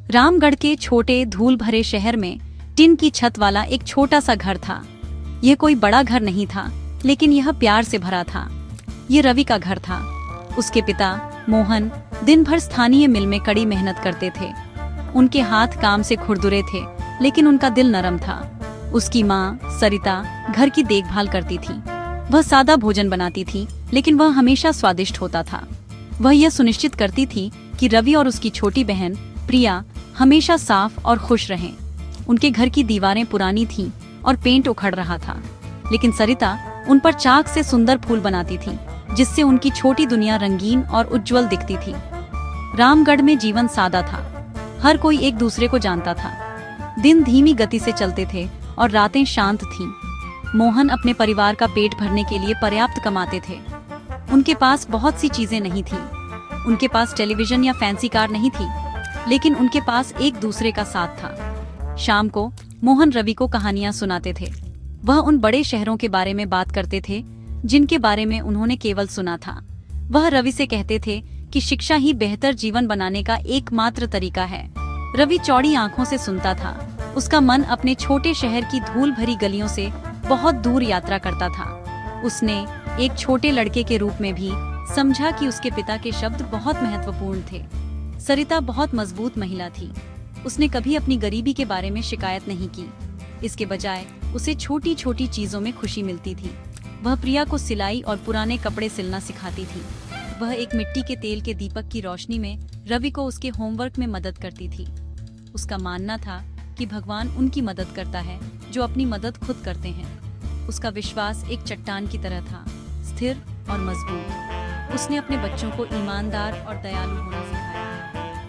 रामगढ़ के छोटे धूल भरे शहर में टिन की छत वाला एक छोटा सा घर था। यह कोई बड़ा घर नहीं था, लेकिन यह प्यार से भरा था। ये रवि का घर था। उसके पिता मोहन दिन भर स्थानीय मिल में कड़ी मेहनत करते थे। उनके हाथ काम से खुरदुरे थे, लेकिन उनका दिल नरम था। उसकी माँ सरिता घर की देखभाल करती थी। वह सादा भोजन बनाती थी, लेकिन वह हमेशा स्वादिष्ट होता था। वह यह सुनिश्चित करती थी कि रवि और उसकी छोटी बहन प्रिया हमेशा साफ और खुश रहें। उनके घर की दीवारें पुरानी थीं और पेंट उखड़ रहा था, लेकिन सरिता उन पर चाक से सुंदर फूल बनाती थी, जिससे उनकी छोटी दुनिया रंगीन और उज्जवल दिखती थी। रामगढ़ में जीवन सादा था। हर कोई एक दूसरे को जानता था। दिन धीमी गति से चलते थे और रातें शांत थीं। मोहन अपने परिवार का पेट भरने के लिए पर्याप्त कमाते थे। उनके पास बहुत सी चीजें नहीं थीं। उनके पास टेलीविजन या फैंसी कार नहीं थी, लेकिन उनके पास एक दूसरे का साथ था। शाम को मोहन रवि को कहानियां सुनाते थे। वह उन बड़े शहरों के बारे में बात करते थे जिनके बारे में उन्होंने केवल सुना था। वह रवि से कहते थे कि शिक्षा ही बेहतर जीवन बनाने का एकमात्र तरीका है। रवि चौड़ी आंखों से सुनता था। उसका मन अपने छोटे शहर की धूल भरी गलियों से बहुत दूर यात्रा करता था। उसने एक छोटे लड़के के रूप में भी समझा कि उसके पिता के शब्द बहुत महत्वपूर्ण थे। सरिता बहुत मजबूत महिला थी। उसने कभी अपनी गरीबी के बारे में शिकायत नहीं की। इसके बजाय उसे छोटी छोटी चीजों में खुशी मिलती थी। वह प्रिया को सिलाई और पुराने कपड़े सिलना सिखाती थी। वह एक मिट्टी के तेल के दीपक की रोशनी में रवि को उसके होमवर्क में मदद करती थी। उसका मानना था कि भगवान उनकी मदद करता है जो अपनी मदद खुद करते हैं। उसका विश्वास एक चट्टान की तरह था, स्थिर और मजबूत। उसने अपने बच्चों को ईमानदार और दयालु होना सिखाया।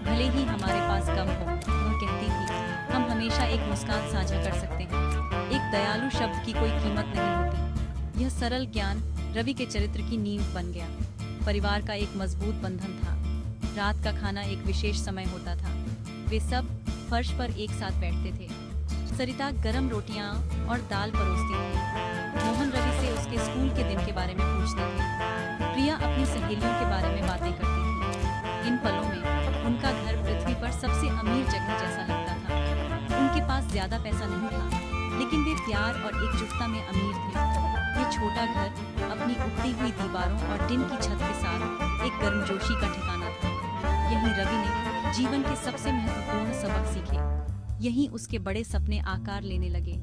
भले ही हमारे पास कम हो, वह कहती थी, हम हमेशा एक मुस्कान साझा कर सकते हैं। एक दयालु शब्द की कोई कीमत नहीं होती। यह सरल ज्ञान रवि के चरित्र की नींव बन गया। परिवार का एक मजबूत बंधन था। रात का खाना एक विशेष समय होता था। वे सब फर्श पर एक साथ बैठते थे। सरिता गरम रोटियां और दाल परोसती थी। मोहन रवि से उसके स्कूल के दिन के बारे में पूछते थे। प्रिया अपनी सहेलियों के बारे में बातें करती थी। इन पलों में उनका घर पृथ्वी पर सबसे अमीर जगह जैसा लगता था। उनके पास ज्यादा पैसा नहीं था, लेकिन वे प्यार और एकजुटता में अमीर थे। ये छोटा घर अपनी उखड़ी हुई दीवारों और टिन की छत के साथ एक गर्मजोशी का ठिकाना था। यहीं रवि ने जीवन के सबसे महत्वपूर्ण सबक सीखे। यहीं उसके बड़े सपने आकार लेने लगे,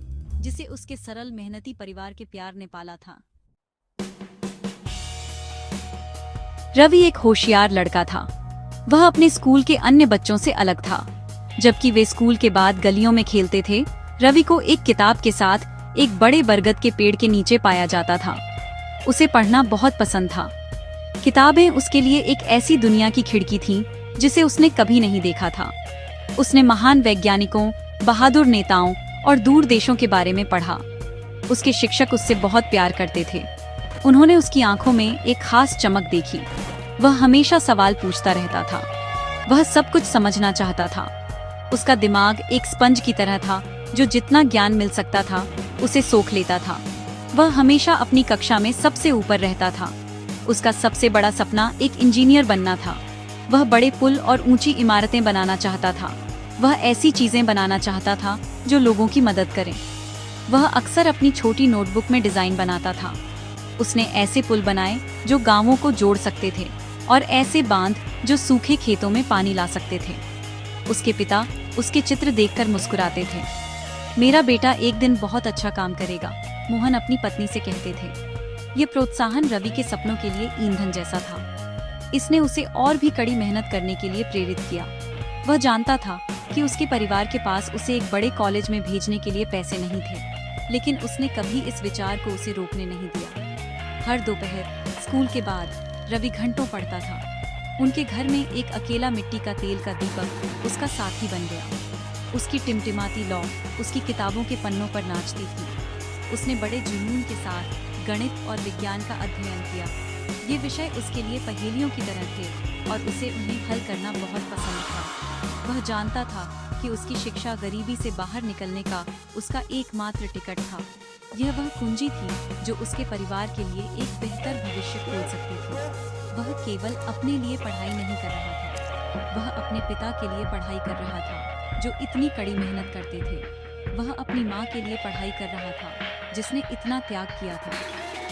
जिसे उसके सरल मेहनती परिवार के प्यार ने पाला था। रवि एक होशियार लड़का था। वह अपने स्कूल के अन्य बच्चों से अलग था। जबकि वे स्कूल के बाद गलियों में खेलते थे, रवि को एक किताब के साथ एक बड़े बरगद के पेड़ के नीचे पाया जाता था। उसे पढ़ना बहुत पसंद था। किताबें उसके लिए एक ऐसी दुनिया की खिड़की थीं जिसे उसने कभी नहीं देखा था। उसने महान वैज्ञानिकों, बहादुर नेताओं और दूर देशों के बारे में पढ़ा। उसके शिक्षक उससे बहुत प्यार करते थे। उन्होंने उसकी आंखों में एक खास चमक देखी। वह हमेशा सवाल पूछता रहता था। वह सब कुछ समझना चाहता था। उसका दिमाग एक स्पंज की तरह था, जो जितना ज्ञान मिल सकता था उसे सोख लेता था। वह हमेशा अपनी कक्षा में सबसे ऊपर रहता था। उसका सबसे बड़ा सपना एक इंजीनियर बनना था। वह बड़े पुल और ऊंची इमारतें बनाना चाहता था। वह ऐसी चीजें बनाना चाहता था जो लोगों की मदद करें। वह अक्सर अपनी छोटी नोटबुक में डिजाइन बनाता था। उसने ऐसे पुल बनाए जो गांवों को जोड़ सकते थे और ऐसे बांध जो सूखे खेतों में पानी ला सकते थे। उसके पिता उसके चित्र देखकर मुस्कुराते थे। मेरा बेटा एक दिन बहुत अच्छा काम करेगा, मोहन अपनी पत्नी से कहते थे। ये प्रोत्साहन रवि के सपनों के लिए ईंधन जैसा था। इसने उसे और भी कड़ी मेहनत करने के लिए प्रेरित किया। वह जानता था कि उसके परिवार के पास उसे एक बड़े कॉलेज में भेजने के लिए पैसे नहीं थे, लेकिन उसने कभी इस विचार को उसे रोकने नहीं दिया। हर दोपहर स्कूल के बाद रवि घंटों पढ़ता था। उनके घर में एक अकेला मिट्टी का तेल का दीपक उसका साथी बन गया। उसकी टिमटिमाती लौ उसकी किताबों के पन्नों पर नाचती थी। उसने बड़े जुनून के साथ गणित और विज्ञान का अध्ययन किया। ये विषय उसके लिए पहेलियों की तरह थे और उसे उन्हें हल करना बहुत पसंद था। वह जानता था कि उसकी शिक्षा गरीबी से बाहर निकलने का उसका एकमात्र टिकट था। यह वह कुंजी थी जो उसके परिवार के लिए एक बेहतर भविष्य खोल सकती थी। वह केवल अपने लिए पढ़ाई नहीं कर रहा था, वह अपने पिता के लिए पढ़ाई कर रहा था, जो इतनी कड़ी मेहनत करते थे। वह अपनी माँ के लिए पढ़ाई कर रहा था, जिसने इतना त्याग किया था।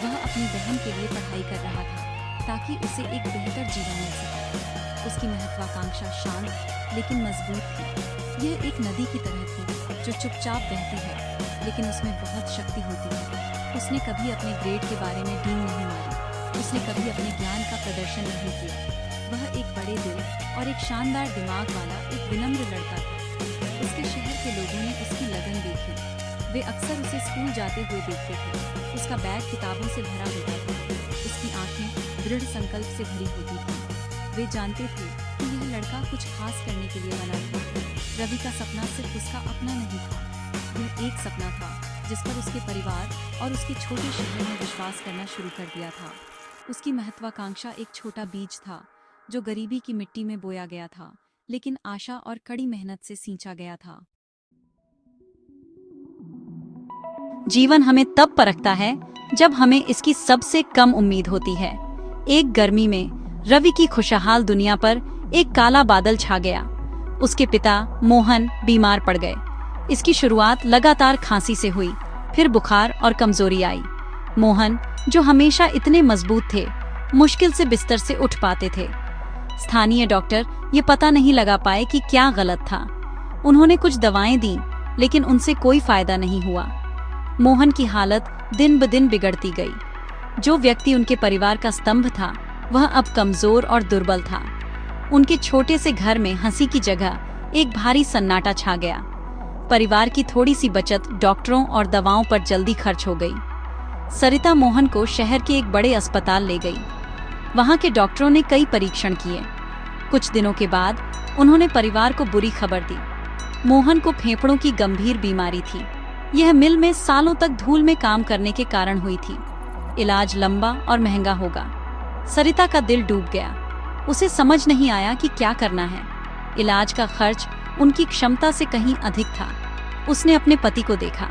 वह अपनी बहन के लिए पढ़ाई कर रहा था, ताकि उसे एक बेहतर जीवन मिल सके। उसकी महत्वाकांक्षा शांत लेकिन मजबूत थी। यह एक नदी की तरह थी, जो चुपचाप बहती है, लेकिन उसमें बहुत शक्ति होती है। उसने कभी अपने ग्रेड के बारे में डींग नहीं मारी। उसने कभी अपने ज्ञान का प्रदर्शन नहीं किया। वह एक बड़े दिल और एक शानदार दिमाग वाला एक विनम्र लड़का था। उसके शहर के लोगों ने उसकी लगन देखी। वे अक्सर उसे स्कूल जाते हुए देखते थे। उसका बैग किताबों से भरा होता था। उसकी आंखें दृढ़ संकल्प से भरी होती थी। वे जानते थे कि यह लड़का कुछ खास करने के लिए बना था। रवि का सपना सिर्फ उसका अपना नहीं था। यह एक सपना था जिस पर उसके परिवार और उसके छोटे शहर ने विश्वास करना शुरू कर दिया था। उसकी महत्वाकांक्षा एक छोटा बीज था, जो गरीबी की मिट्टी में बोया गया था, लेकिन आशा और कड़ी मेहनत से सींचा गया था। जीवन हमें तब परखता है जब हमें इसकी सबसे कम उम्मीद होती है। एक गर्मी में रवि की खुशहाल दुनिया पर एक काला बादल छा गया। उसके पिता मोहन बीमार पड़ गए। इसकी शुरुआत लगातार खांसी से हुई, फिर बुखार और कमजोरी आई। मोहन, जो हमेशा इतने मजबूत थे, मुश्किल से बिस्तर से उठ पाते थे। स्थानीय डॉक्टर ये पता नहीं लगा पाए कि क्या गलत था। उन्होंने कुछ दवाएं दी, लेकिन उनसे कोई फायदा नहीं हुआ। मोहन की हालत दिन ब दिन बिगड़ती गई। जो व्यक्ति उनके परिवार का स्तंभ था, वह अब कमजोर और दुर्बल था। उनके छोटे से घर में हंसी की जगह एक भारी सन्नाटा छा गया। परिवार की थोड़ी सी बचत डॉक्टरों और दवाओं पर जल्दी खर्च हो गई। सरिता मोहन को शहर के एक बड़े अस्पताल ले गई। वहां के डॉक्टरों ने कई परीक्षण किए। कुछ दिनों के बाद उन्होंने परिवार को बुरी खबर दी। मोहन को फेफड़ों की गंभीर बीमारी थी। यह मिल में सालों तक धूल में काम करने के कारण हुई थी। इलाज लंबा और महंगा होगा। सरिता का दिल डूब गया। उसे समझ नहीं आया कि क्या करना है। इलाज का खर्च उनकी क्षमता से कहीं अधिक था। उसने अपने पति को देखा।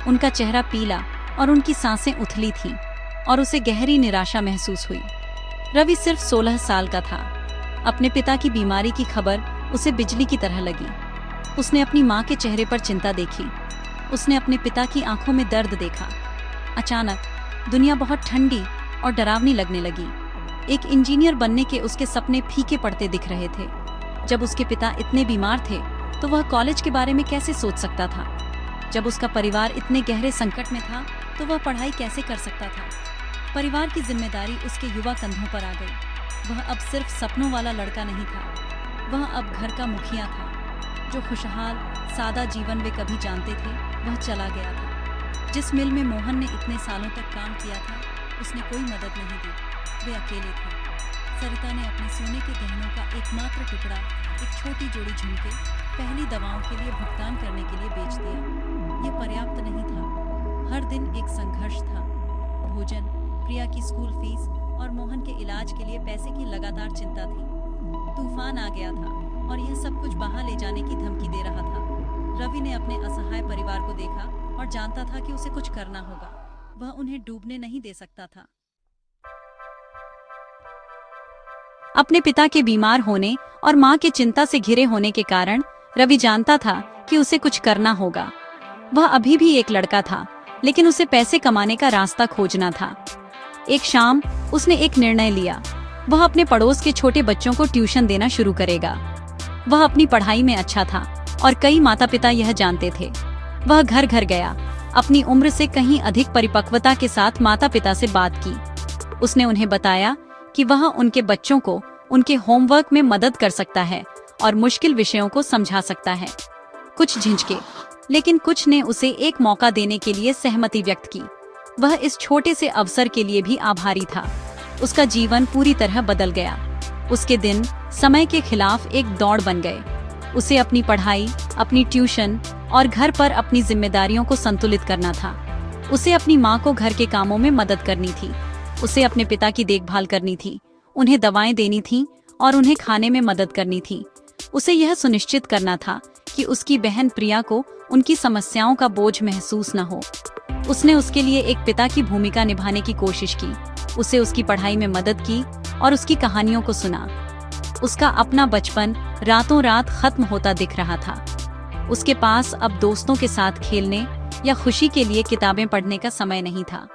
उनका चेहरा पीला और उनकी सांसें उथली थीं, और उसे गहरी निराशा महसूस हुई। रवि सिर्फ 16 साल का था। अपने पिता की बीमारी की खबर उसे बिजली की तरह लगी। उसने अपनी माँ के चेहरे पर चिंता देखी। उसने अपने पिता की आंखों में दर्द देखा। अचानक दुनिया बहुत ठंडी और डरावनी लगने लगी। एक इंजीनियर बनने के उसके सपने फीके पड़ते दिख रहे थे। जब उसके पिता इतने बीमार थे, तो वह कॉलेज के बारे में कैसे सोच सकता था? जब उसका परिवार इतने गहरे संकट में था, तो वह पढ़ाई कैसे कर सकता था? परिवार की जिम्मेदारी उसके युवा कंधों पर आ गई। वह अब सिर्फ सपनों वाला लड़का नहीं था, वह अब घर का मुखिया था। जो खुशहाल सादा जीवन वे कभी जानते थे, वह चला गया था। जिस मिल में मोहन ने इतने सालों तक काम किया था, उसने कोई मदद नहीं दी। वे अकेले थे। सरिता ने अपने सोने के गहनों का एकमात्र टुकड़ा, एक छोटी जोड़ी झुमके, पहली दवाओं के लिए भुगतान करने के लिए बेच दिया। ये पर्याप्त नहीं था। हर दिन एक संघर्ष था। भोजन, प्रिया की स्कूल फीस और मोहन के इलाज के लिए पैसे की लगातार चिंता थी। तूफान आ गया था और यह सब कुछ बहा ले जाने की धमकी दे रहा था। रवि ने अपने असहाय परिवार को देखा और जानता था कि उसे कुछ करना होगा। वह उन्हें डूबने नहीं दे सकता था। अपने पिता के बीमार होने और मां के चिंता से घिरे होने के कारण रवि जानता था कि उसे कुछ करना होगा। वह अभी भी एक लड़का था, लेकिन उसे पैसे कमाने का रास्ता खोजना था। एक शाम उसने एक निर्णय लिया। वह अपने पड़ोस के छोटे बच्चों को ट्यूशन देना शुरू करेगा। वह अपनी पढ़ाई में अच्छा था और कई माता पिता यह जानते थे। वह घर घर गया, अपनी उम्र से कहीं अधिक परिपक्वता के साथ माता पिता से बात की। उसने उन्हें बताया कि वह उनके बच्चों को उनके होमवर्क में मदद कर सकता है और मुश्किल विषयों को समझा सकता है। कुछ झिझके, लेकिन कुछ ने उसे एक मौका देने के लिए सहमति व्यक्त की। वह इस छोटे से अवसर के लिए भी आभारी था। उसका जीवन पूरी तरह बदल गया। उसके दिन समय के खिलाफ एक दौड़ बन गए। उसे अपनी पढ़ाई, अपनी ट्यूशन और घर पर अपनी जिम्मेदारियों को संतुलित करना था। उसे अपनी माँ को घर के कामों में मदद करनी थी। उसे अपने पिता की देखभाल करनी थी, उन्हें दवाएं देनी थीं और उन्हें खाने में मदद करनी थी। उसे यह सुनिश्चित करना था कि उसकी बहन प्रिया को उनकी समस्याओं का बोझ महसूस न हो। उसने उसके लिए एक पिता की भूमिका निभाने की कोशिश की। उसे उसकी पढ़ाई में मदद की और उसकी कहानियों को सुना। उसका अपना बचपन रातों रात खत्म होता दिख रहा था। उसके पास अब दोस्तों के साथ खेलने या खुशी के लिए किताबें पढ़ने का समय नहीं था।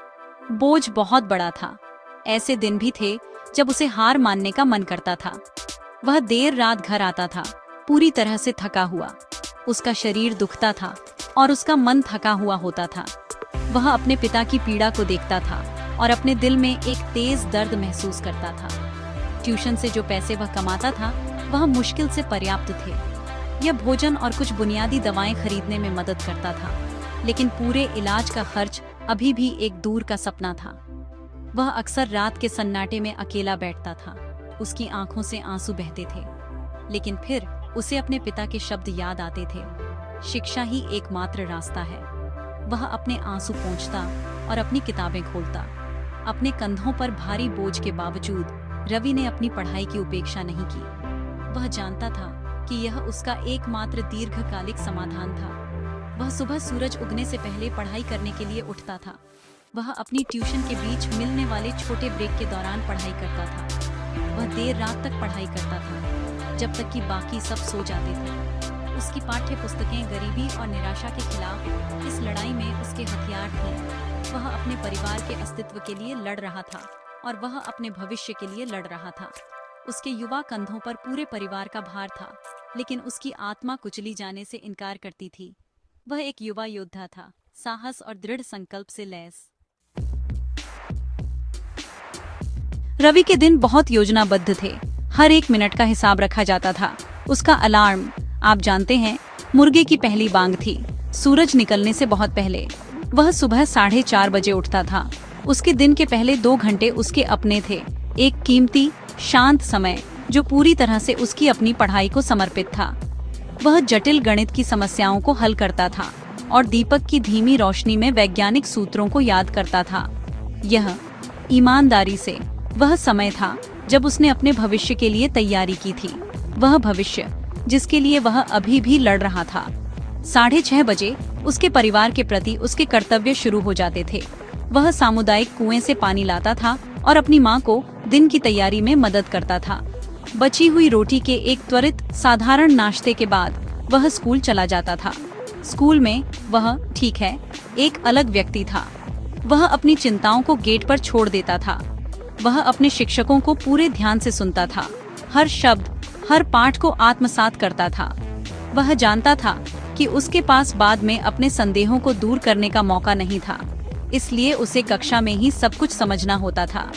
बोझ बहुत बड़ा था। ऐसे दिन भी थे जब उसे हार मानने का मन करता था। वह देर रात घर आता था, पूरी तरह से थका हुआ। उसका शरीर दुखता था और उसका मन थका हुआ होता था। वह अपने पिता की पीड़ा को देखता था और अपने दिल में एक तेज दर्द महसूस करता था। ट्यूशन से जो पैसे वह कमाता था वह मुश्किल से पर्याप्त थे। यह भोजन और कुछ बुनियादी दवाएं खरीदने में मदद करता था, लेकिन पूरे इलाज का खर्च अभी भी एक दूर का सपना था। वह अक्सर रात के सन्नाटे में अकेला बैठता था। उसकी आंखों से आंसू बहते थे, लेकिन फिर उसे अपने पिता के शब्द याद आते थे, शिक्षा ही एकमात्र रास्ता है। वह अपने आंसू पोंछता और अपनी किताबें खोलता। अपने कंधों पर भारी बोझ के बावजूद रवि ने अपनी पढ़ाई की उपेक्षा नहीं की। वह जानता था कि यह उसका एकमात्र दीर्घकालिक समाधान था। वह सुबह सूरज उगने से पहले पढ़ाई करने के लिए उठता था। वह अपनी ट्यूशन के बीच मिलने वाले छोटे ब्रेक के दौरान पढ़ाई करता था। वह देर रात तक पढ़ाई करता था, जब तक कि बाकी सब सो जाते थे। उसकी पाठ्य पुस्तकें गरीबी और निराशा के खिलाफ इस लड़ाई में उसके हथियार थे। वह अपने परिवार के अस्तित्व के लिए लड़ रहा था और वह अपने भविष्य के लिए लड़ रहा था। उसके युवा कंधों पर पूरे परिवार का भार था, लेकिन उसकी आत्मा कुचली जाने से इनकार करती थी। वह एक युवा योद्धा था, साहस और दृढ़ संकल्प से लैस। रवि के दिन बहुत योजनाबद्ध थे। हर एक मिनट का हिसाब रखा जाता था। उसका अलार्म, आप जानते हैं, मुर्गे की पहली बांग थी, सूरज निकलने से बहुत पहले। वह सुबह 4:30 बजे उठता था। उसके दिन के पहले 2 घंटे उसके अपने थे, एक कीमती शांत समय जो पूरी तरह से उसकी अपनी पढ़ाई को समर्पित था। वह जटिल गणित की समस्याओं को हल करता था और दीपक की धीमी रोशनी में वैज्ञानिक सूत्रों को याद करता था। यह ईमानदारी से वह समय था जब उसने अपने भविष्य के लिए तैयारी की थी, वह भविष्य जिसके लिए वह अभी भी लड़ रहा था। 6:30 बजे उसके परिवार के प्रति उसके कर्तव्य शुरू हो जाते थे। वह सामुदायिक कुएं से पानी लाता था और अपनी मां को दिन की तैयारी में मदद करता था। बची हुई रोटी के एक त्वरित साधारण नाश्ते के बाद वह स्कूल चला जाता था। स्कूल में वह, ठीक है, एक अलग व्यक्ति था। वह अपनी चिंताओं को गेट पर छोड़ देता था। वह अपने शिक्षकों को पूरे ध्यान से सुनता था, हर शब्द, हर पाठ को आत्मसात करता था। वह जानता था कि उसके पास बाद में अपने संदेहों को दूर करने का मौका नहीं था, इसलिए उसे कक्षा में ही सब कुछ समझना होता था।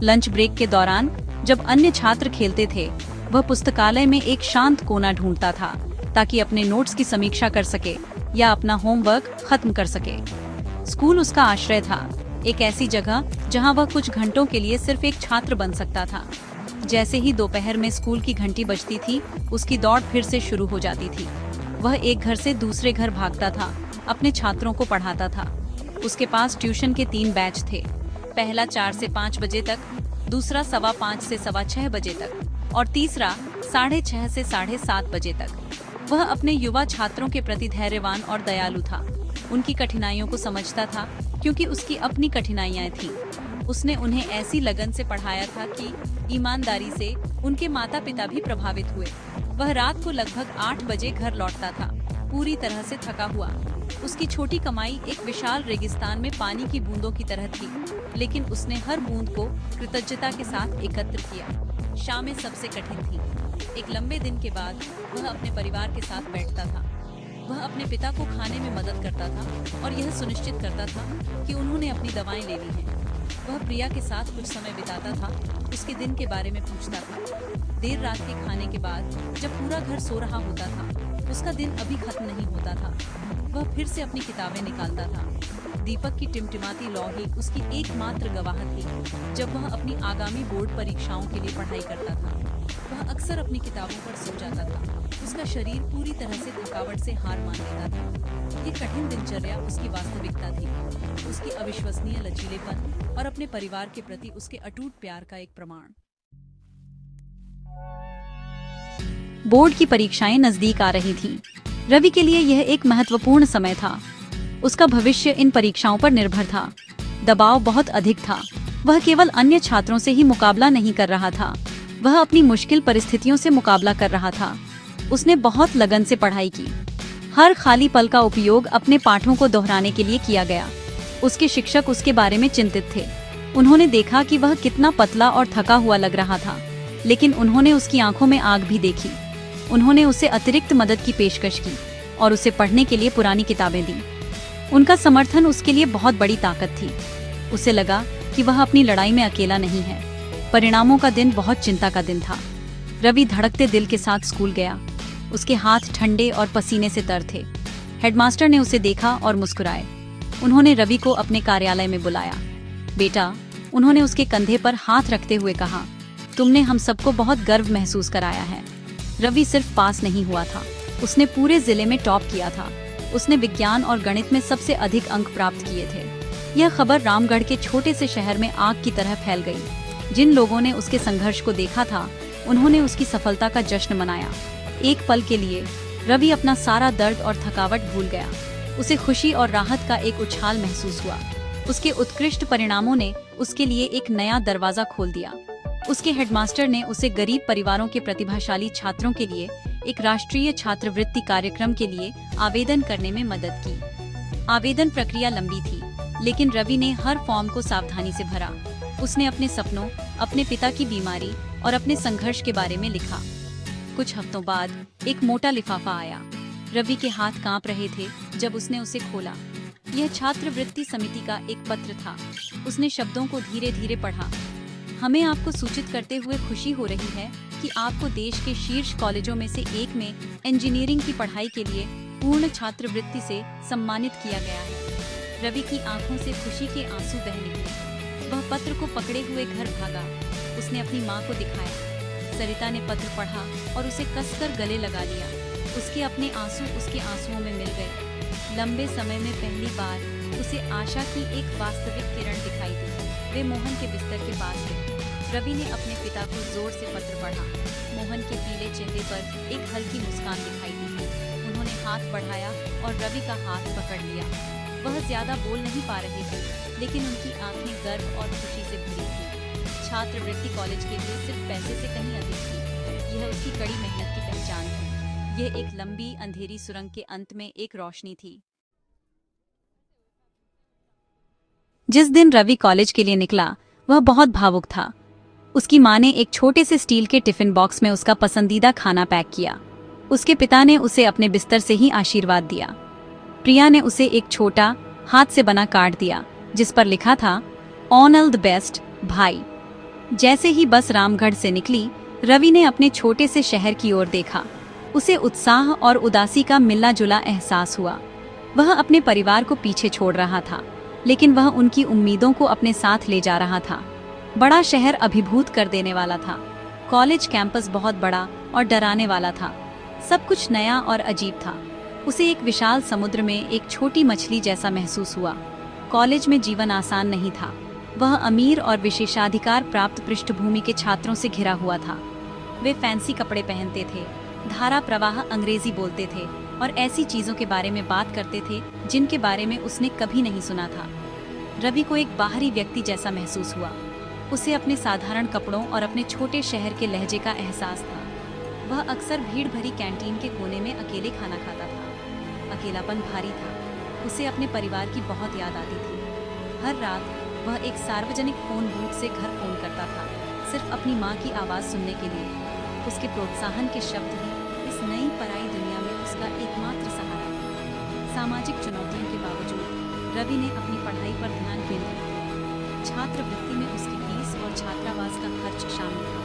लंच ब्रेक के दौरान जब अन्य छात्र खेलते थे, वह पुस्तकालय में एक शांत कोना ढूंढता था ताकि अपने नोट्स की समीक्षा कर सके या अपना होमवर्क खत्म कर सके। स्कूल उसका आश्रय था, एक ऐसी जगह जहां वह कुछ घंटों के लिए सिर्फ एक छात्र बन सकता था। जैसे ही दोपहर में स्कूल की घंटी बजती थी, उसकी दौड़ फिर से शुरू हो जाती थी। वह एक घर से दूसरे घर भागता था, अपने छात्रों को पढ़ाता था। उसके पास ट्यूशन के 3 बैच थे, पहला 4 से 5 बजे तक, दूसरा 5:15 से 6:15 बजे तक और तीसरा 6:30 से 7:30 बजे तक। वह अपने युवा छात्रों के प्रति धैर्यवान और दयालु था। उनकी कठिनाइयों को समझता था क्योंकि उसकी अपनी कठिनाइयां थीं। उसने उन्हें ऐसी लगन से पढ़ाया था कि ईमानदारी से उनके माता पिता भी प्रभावित हुए। वह रात को लगभग 8 बजे घर लौटता था, पूरी तरह से थका हुआ। उसकी छोटी कमाई एक विशाल रेगिस्तान में पानी की बूंदों की तरह थी, लेकिन उसने हर बूंद को कृतज्ञता के साथ एकत्र किया। शामें सबसे कठिन थी। एक लंबे दिन के बाद वह अपने परिवार के साथ बैठता था। वह अपने पिता को खाने में मदद करता था और यह सुनिश्चित करता था कि उन्होंने अपनी दवाएं ले ली हैं। वह प्रिया के साथ कुछ समय बिताता था, उसके दिन के बारे में पूछता था। देर रात के खाने के बाद जब पूरा घर सो रहा होता था, उसका दिन अभी खत्म नहीं होता था। वह फिर से अपनी किताबें निकालता था। दीपक की टिमटिमाती लौ ही उसकी एकमात्र गवाह थी जब वह अपनी आगामी बोर्ड परीक्षाओं के लिए पढ़ाई करता था। वह अक्सर अपनी किताबों पर सो जाता था। उसका शरीर पूरी तरह से थकावट से हार मान लेता था। ये कठिन दिनचर्या उसकी वास्तविकता थी, उसकी अविश्वसनीय लचीलेपन और अपने परिवार के प्रति उसके अटूट प्यार का एक प्रमाण। बोर्ड की परीक्षाएं नजदीक आ रही थीं। रवि के लिए यह एक महत्वपूर्ण समय था। उसका भविष्य इन परीक्षाओं पर निर्भर था। दबाव बहुत अधिक था। वह केवल अन्य छात्रों से ही मुकाबला नहीं कर रहा था, वह अपनी मुश्किल परिस्थितियों से मुकाबला कर रहा था। उसने बहुत लगन से पढ़ाई की। हर खाली पल का उपयोग अपने पाठों को दोहराने के लिए किया गया। उसके शिक्षक उसके बारे में चिंतित थे। उन्होंने देखा कि वह कितना पतला और थका हुआ लग रहा था, लेकिन उन्होंने उसकी आंखों में आग भी देखी। उन्होंने उसे अतिरिक्त मदद की पेशकश की और उसे पढ़ने के लिए पुरानी किताबें दी। उनका समर्थन उसके लिए बहुत बड़ी ताकत थी। उसे लगा कि वह अपनी लड़ाई में अकेला नहीं है। परिणामों का दिन बहुत चिंता का दिन था। रवि धड़कते दिल के साथ स्कूल गया। उसके हाथ ठंडे और पसीने से तर थे। हेडमास्टर ने उसे देखा और मुस्कुराए। उन्होंने रवि को अपने कार्यालय में बुलाया। बेटा, उन्होंने उसके कंधे पर हाथ रखते हुए कहा, तुमने हम सबको बहुत गर्व महसूस कराया है। रवि सिर्फ पास नहीं हुआ था, उसने पूरे जिले में टॉप किया था। उसने विज्ञान और गणित में सबसे अधिक अंक प्राप्त किए थे। यह खबर रामगढ़ के छोटे से शहर में आग की तरह फैल गई। जिन लोगों ने उसके संघर्ष को देखा था, उन्होंने उसकी सफलता का जश्न मनाया। एक पल के लिए रवि अपना सारा दर्द और थकावट भूल गया। उसे खुशी और राहत का एक उछाल महसूस हुआ। उसके उत्कृष्ट परिणामों ने उसके लिए एक नया दरवाजा खोल दिया। उसके हेडमास्टर ने उसे गरीब परिवारों के प्रतिभाशाली छात्रों के लिए एक राष्ट्रीय छात्रवृत्ति कार्यक्रम के लिए आवेदन करने में मदद की। आवेदन प्रक्रिया लंबी थी, लेकिन रवि ने हर फॉर्म को सावधानी से भरा। उसने अपने सपनों, अपने पिता की बीमारी और अपने संघर्ष के बारे में लिखा। कुछ हफ्तों बाद एक मोटा लिफाफा आया। रवि के हाथ कांप रहे थे जब उसने उसे खोला। यह छात्रवृत्ति समिति का एक पत्र था। उसने शब्दों को धीरे धीरे पढ़ा। हमें आपको सूचित करते हुए खुशी हो रही है कि आपको देश के शीर्ष कॉलेजों में से एक में इंजीनियरिंग की पढ़ाई के लिए पूर्ण छात्रवृत्ति से सम्मानित किया गया है। रवि की आंखों से खुशी के आंसू बह निकले। वह पत्र को पकड़े हुए घर भागा। उसने अपनी माँ को दिखाया। सरिता ने पत्र पढ़ा और उसे कसकर गले लगा लिया। उसके अपने आंसू उसके आंसुओं में मिल गए। लंबे समय में पहली बार उसे आशा की एक वास्तविक किरण दिखाई दी। वे मोहन के बिस्तर के पास थे। रवि ने अपने पिता को जोर से पत्र पढ़ा। मोहन के पीले चेहरे पर एक हल्की मुस्कान दिखाई दी। उन्होंने हाथ बढ़ाया और रवि का हाथ पकड़ लिया। वह ज्यादा बोल नहीं पा रहे थे, लेकिन उनकी आंखें गर्व और खुशी से भरी थी। छात्रवृत्ति कॉलेज के लिए सिर्फ पैसे से कहीं अधिक थी। यह उसकी कड़ी मेहनत की पहचान थी। यह एक लंबी अंधेरी सुरंग के अंत में एक रोशनी थी। जिस दिन रवि कॉलेज के लिए निकला, वह बहुत भावुक था। उसकी माँ ने एक छोटे से स्टील के टिफिन बॉक्स में उसका पसंदीदा खाना पैक किया। उसके पिता ने उसे अपने बिस्तर से ही आशीर्वाद दिया। प्रिया ने उसे एक छोटा हाथ से बना कार्ड दिया, जिस पर लिखा था, ऑल द बेस्ट भाई। जैसे ही बस रामगढ़ से निकली, रवि ने अपने छोटे से शहर की ओर देखा। उसे उत्साह और उदासी का मिला जुला एहसास हुआ। वह अपने परिवार को पीछे छोड़ रहा था, लेकिन वह उनकी उम्मीदों को अपने साथ ले जा रहा था। बड़ा शहर अभिभूत कर देने वाला था। कॉलेज कैंपस बहुत बड़ा और डराने वाला था। सब कुछ नया और अजीब था। उसे एक विशाल समुद्र में एक छोटी मछली जैसा महसूस हुआ। कॉलेज में जीवन आसान नहीं था। वह अमीर और विशेषाधिकार प्राप्त पृष्ठभूमि के छात्रों से घिरा हुआ था। वे फैंसी कपड़े पहनते थे, धारा प्रवाह अंग्रेजी बोलते थे और ऐसी चीजों के बारे में बात करते थे जिनके बारे में उसने कभी नहीं सुना था। रवि को एक बाहरी व्यक्ति जैसा महसूस हुआ। उसे अपने साधारण कपड़ों और अपने छोटे शहर के लहजे का एहसास था। वह अक्सर भीड़ भरी कैंटीन के कोने में अकेले खाना खाता था। अकेलापन भारी था। उसे अपने परिवार की बहुत याद आती थी। हर रात वह एक सार्वजनिक फोन बूथ से घर फोन करता था, सिर्फ अपनी माँ की आवाज़ सुनने के लिए। उसके प्रोत्साहन के शब्द ही इस नई पराई दुनिया में उसका एकमात्र सहारा था। सामाजिक चुनौतियों के बावजूद रवि ने अपनी पढ़ाई पर ध्यान केंद्रित किया। छात्रवृत्ति में उसकी फीस और छात्रावास का खर्च शामिल था,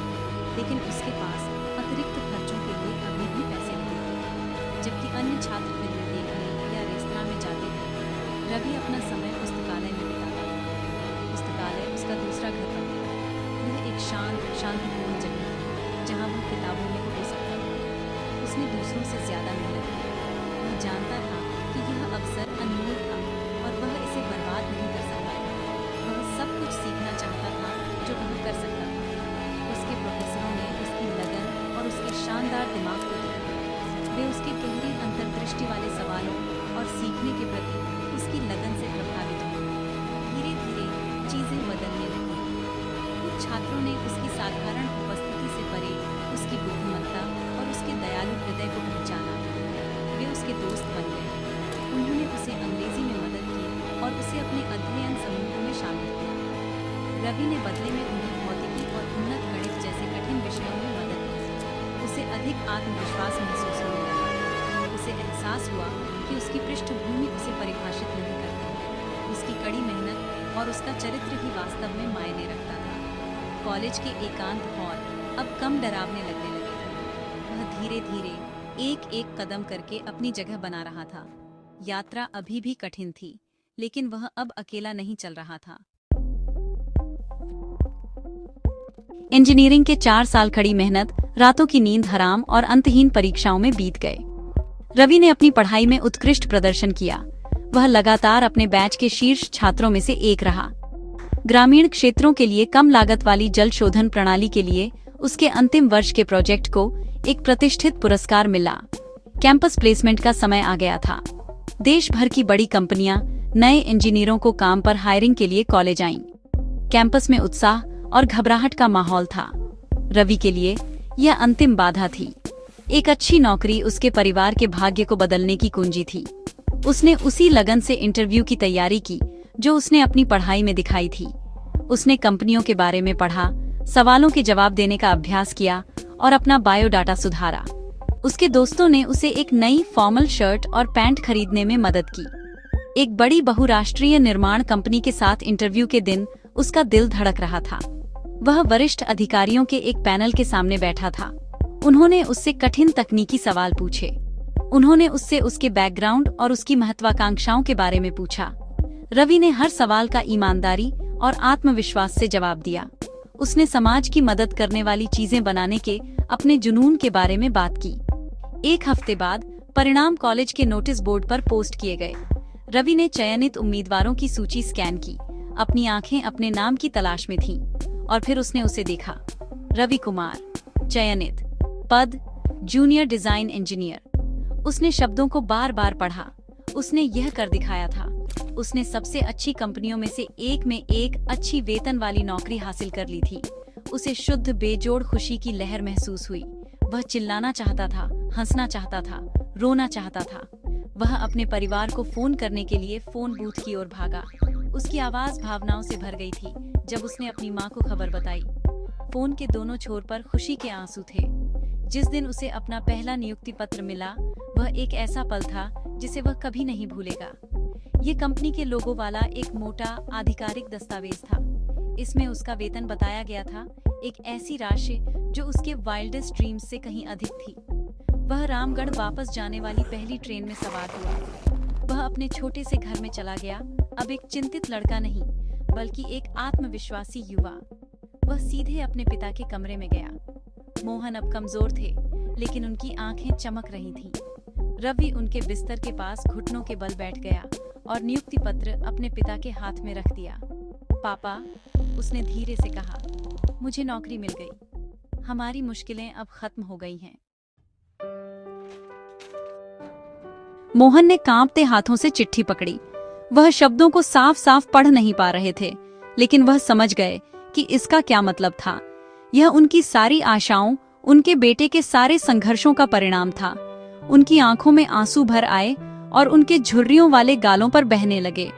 लेकिन उसके पास अतिरिक्त खर्चों के लिए अभी भी पैसे नहीं थे। जबकि अन्य छात्र फिल्में देखने या रेस्तरां में जाते थे, रवि अपना समय पुस्तकालय में बिताता था। पुस्तकालय उसका दूसरा घर बन गया। यह एक शांतिपूर्ण जगह थी जहाँ वो किताबों में खो सकता था। उसने दूसरों से ज्यादा मेहनत की। वह जानता था कि यह अवसर अनमोल था और वह इसे बर्बाद नहीं कर सकता था। वह सब कुछ सीखना चाहता था जो वह कर सकता था। उसके प्रोफेसरों ने उसकी लगन और उसके शानदार दिमाग को देखा। वे उसके गहरी अंतर्दृष्टि वाले सवालों और सीखने के प्रति उसकी लगन से प्रभावित हुए। धीरे धीरे चीजें बदलने लगी। कुछ छात्रों ने उसकी साधारण उपस्थिति से परे उसकी बुद्धिमत्ता और उसके दयालु हृदय को पहचाना। वे उसके दोस्त बन गए। उन्होंने उसे अंग्रेजी में मदद की और उसे अपने अध्ययन समूहों में शामिल किया। रवि ने बदले में उन्हें भौतिकी और उन्नत गणित जैसे कठिन विषयों में मदद की। उसे अधिक आत्मविश्वास महसूस होने लगा। उसे एहसास हुआ कि उसकी पृष्ठभूमि उसे परिभाषित नहीं करती। उसकी कड़ी मेहनत और उसका चरित्र ही वास्तव में मायने रखता था। कॉलेज के एकांत हॉल अब कम डरावने लगने लगे थे। वह धीरे धीरे एक एक कदम करके अपनी जगह बना रहा था। यात्रा अभी भी कठिन थी, लेकिन वह अब अकेला नहीं चल रहा था। इंजीनियरिंग के 4 साल कड़ी मेहनत, रातों की नींद हराम और अंतहीन परीक्षाओं में बीत गए। रवि ने अपनी पढ़ाई में उत्कृष्ट प्रदर्शन किया। वह लगातार अपने बैच के शीर्ष छात्रों में से एक रहा। ग्रामीण क्षेत्रों के लिए कम लागत वाली जल शोधन प्रणाली के लिए उसके अंतिम वर्ष के प्रोजेक्ट को एक प्रतिष्ठित पुरस्कार मिला। कैंपस प्लेसमेंट का समय आ गया था। देश भर की बड़ी कंपनियां नए इंजीनियरों को काम पर हायरिंग के लिए कॉलेज आईं। कैंपस में उत्साह और घबराहट का माहौल था। रवि के लिए यह अंतिम बाधा थी। एक अच्छी नौकरी उसके परिवार के भाग्य को बदलने की कुंजी थी। उसने उसी लगन से इंटरव्यू की तैयारी की जो उसने अपनी पढ़ाई में दिखाई थी। उसने कंपनियों के बारे में पढ़ा, सवालों के जवाब देने का अभ्यास किया और अपना बायोडाटा सुधारा। उसके दोस्तों ने उसे एक नई फॉर्मल शर्ट और पैंट खरीदने में मदद की। एक बड़ी बहुराष्ट्रीय निर्माण कंपनी के साथ इंटरव्यू के दिन उसका दिल धड़क रहा था। वह वरिष्ठ अधिकारियों के एक पैनल के सामने बैठा था। उन्होंने उससे कठिन तकनीकी सवाल पूछे। उन्होंने उससे उसके बैकग्राउंड और उसकी महत्वाकांक्षाओं के बारे में पूछा। रवि ने हर सवाल का ईमानदारी और आत्मविश्वास से जवाब दिया। उसने समाज की मदद करने वाली चीजें बनाने के अपने जुनून के बारे में बात की। 1 हफ्ते बाद परिणाम कॉलेज के नोटिस बोर्ड पर पोस्ट किए गए। रवि ने चयनित उम्मीदवारों की सूची स्कैन की। अपनी आंखें अपने नाम की तलाश में थीं और फिर उसने उसे देखा। रवि कुमार, चयनित, पद जूनियर डिजाइन इंजीनियर। उसने शब्दों को बार बार पढ़ा। उसने यह कर दिखाया था। उसने सबसे अच्छी कंपनियों में से एक में एक अच्छी वेतन वाली नौकरी हासिल कर ली थी। उसे शुद्ध बेजोड़ खुशी की लहर महसूस हुई। वह चिल्लाना चाहता था, हंसना चाहता था, रोना चाहता था। वह अपने परिवार को फोन करने के लिए फोन बूथ की ओर भागा। उसकी आवाज भावनाओं से भर गई थी जब उसने अपनी माँ को खबर बताई। फोन के दोनों छोर पर खुशी के आंसू थे। जिस दिन उसे अपना पहला नियुक्ति पत्र मिला, वह एक ऐसा पल था जिसे वह कभी नहीं भूलेगा। ये कंपनी के लोगों वाला एक मोटा आधिकारिक दस्तावेज था। इसमें उसका वेतन बताया गया था, एक ऐसी राशि जो उसके वाइल्डेस्ट ड्रीम्स से कहीं अधिक थी। वह रामगढ़ वापस जाने वाली पहली ट्रेन में सवार हुआ। वह अपने छोटे से घर में चला गया, अब एक चिंतित लड़का नहीं, बल्कि एक आत्मविश्वासी युवा। वह सीधे अपने पिता के कमरे में गया। मोहन अब कमजोर थे, लेकिन उनकी आंखें चमक रही थीं। रवि उनके बिस्तर के पास घुटनों के बल बैठ गया और नियुक्ति पत्र अपने पिता के हाथ में रख दिया। पापा, उसने धीरे से कहा, मुझे नौकरी मिल गई। हमारी मुश्किलें अब खत्म हो गई हैं। मोहन ने कांपते हाथों से चिट्ठी पकड़ी। वह शब्दों को साफ साफ पढ़ नहीं पा रहे थे, लेकिन वह समझ गए कि इसका क्या मतलब था। यह उनकी सारी आशाओं, उनके बेटे के सारे संघर्षों का परिणाम था। उनकी आंखों में आंसू भर आए और उनके झुर्रियों वाले गालों पर बहने लगे।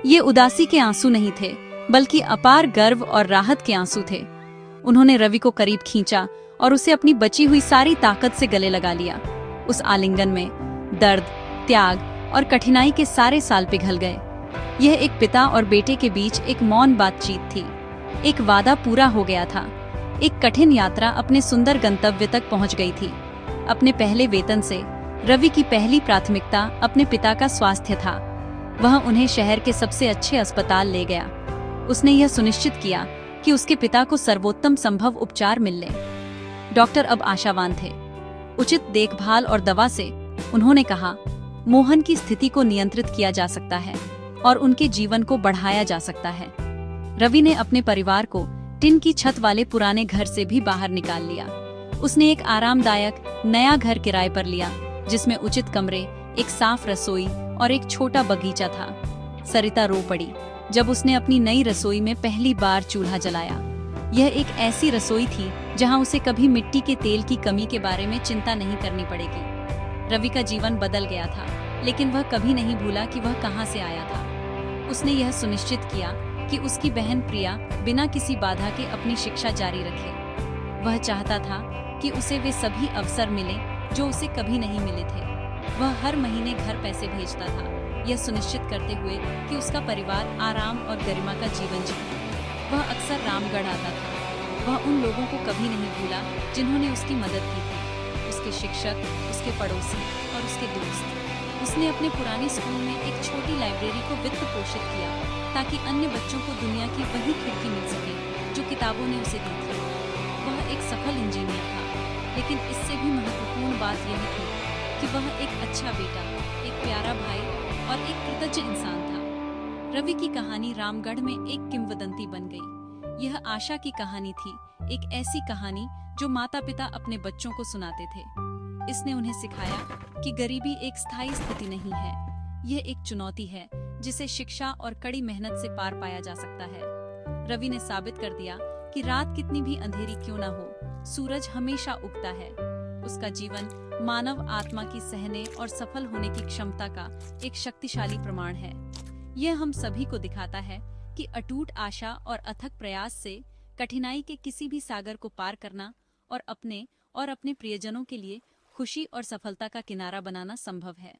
ये उदासी के आंसू नहीं थे, बल्कि अपार गर्व और राहत के आंसू थे। उन्होंने रवि को करीब खींचा और उसे अपनी बची हुई सारी ताकत से गले लगा लिया। उस आलिंगन में दर्द, त्याग और कठिनाई के सारे साल पिघल गए। यह एक पिता और बेटे के बीच एक मौन बातचीत थी। एक वादा पूरा हो गया था। एक कठिन यात्रा अपने सुंदर गंतव्य तक पहुंच गई थी। अपने पहले वेतन से रवि की पहली प्राथमिकता अपने पिता का स्वास्थ्य था। वह उन्हें शहर के सबसे अच्छे अस्पताल ले गया। उसने यह सुनिश्चित किया कि उसके पिता को सर्वोत्तम संभव उपचार मिले। डॉक्टर अब आशावान थे। उचित देखभाल और दवा से, उन्होंने कहा, मोहन की स्थिति को नियंत्रित किया जा सकता है और उनके जीवन को बढ़ाया जा सकता है। रवि ने अपने परिवार को टिन की छत वाले पुराने घर से भी बाहर निकाल लिया। उसने एक आरामदायक नया घर किराए पर लिया, जिसमें उचित कमरे, एक साफ रसोई और एक छोटा बगीचा था। सरिता रो पड़ी जब उसने अपनी नई रसोई में पहली बार चूल्हा जलाया। यह एक ऐसी रसोई थी जहां उसे कभी मिट्टी के तेल की कमी के बारे में चिंता नहीं करनी पड़ेगी। रवि का जीवन बदल गया था, लेकिन वह कभी नहीं भूला कि वह कहां से आया था। उसने यह सुनिश्चित किया कि उसकी बहन प्रिया बिना किसी बाधा के अपनी शिक्षा जारी रखे। वह चाहता था कि उसे वे सभी अवसर मिले जो उसे कभी नहीं मिले थे। वह हर महीने घर पैसे भेजता था, यह सुनिश्चित करते हुए कि उसका परिवार आराम और गरिमा का जीवन जिए। वह अक्सर रामगढ़ आता था। वह उन लोगों को कभी नहीं भूला जिन्होंने उसकी मदद की थी, उसके शिक्षक, उसके पड़ोसी और उसके दोस्त। उसने अपने पुराने स्कूल में एक छोटी लाइब्रेरी को वित्त पोषित किया ताकि अन्य बच्चों को दुनिया की वही खिड़की मिल सके जो किताबों ने उसे दी थी। वह एक सफल इंजीनियर था, लेकिन इससे भी महत्वपूर्ण बात यह थी कि वह एक अच्छा बेटा, एक प्यारा भाई और एक कृतज्ञ इंसान था। रवि की कहानी रामगढ़ में एक किंवदंती बन गई। यह आशा की कहानी थी, एक ऐसी कहानी जो माता पिता अपने बच्चों को सुनाते थे। इसने उन्हें सिखाया कि गरीबी एक स्थायी स्थिति नहीं है, यह एक चुनौती है जिसे शिक्षा और कड़ी मेहनत से पार पाया जा सकता है। रवि ने साबित कर दिया कि रात कितनी भी अंधेरी क्यों न हो, सूरज हमेशा उगता है। उसका जीवन मानव आत्मा की सहने और सफल होने की क्षमता का एक शक्तिशाली प्रमाण है। यह हम सभी को दिखाता है कि अटूट आशा और अथक प्रयास से कठिनाई के किसी भी सागर को पार करना और अपने प्रियजनों के लिए खुशी और सफलता का किनारा बनाना संभव है।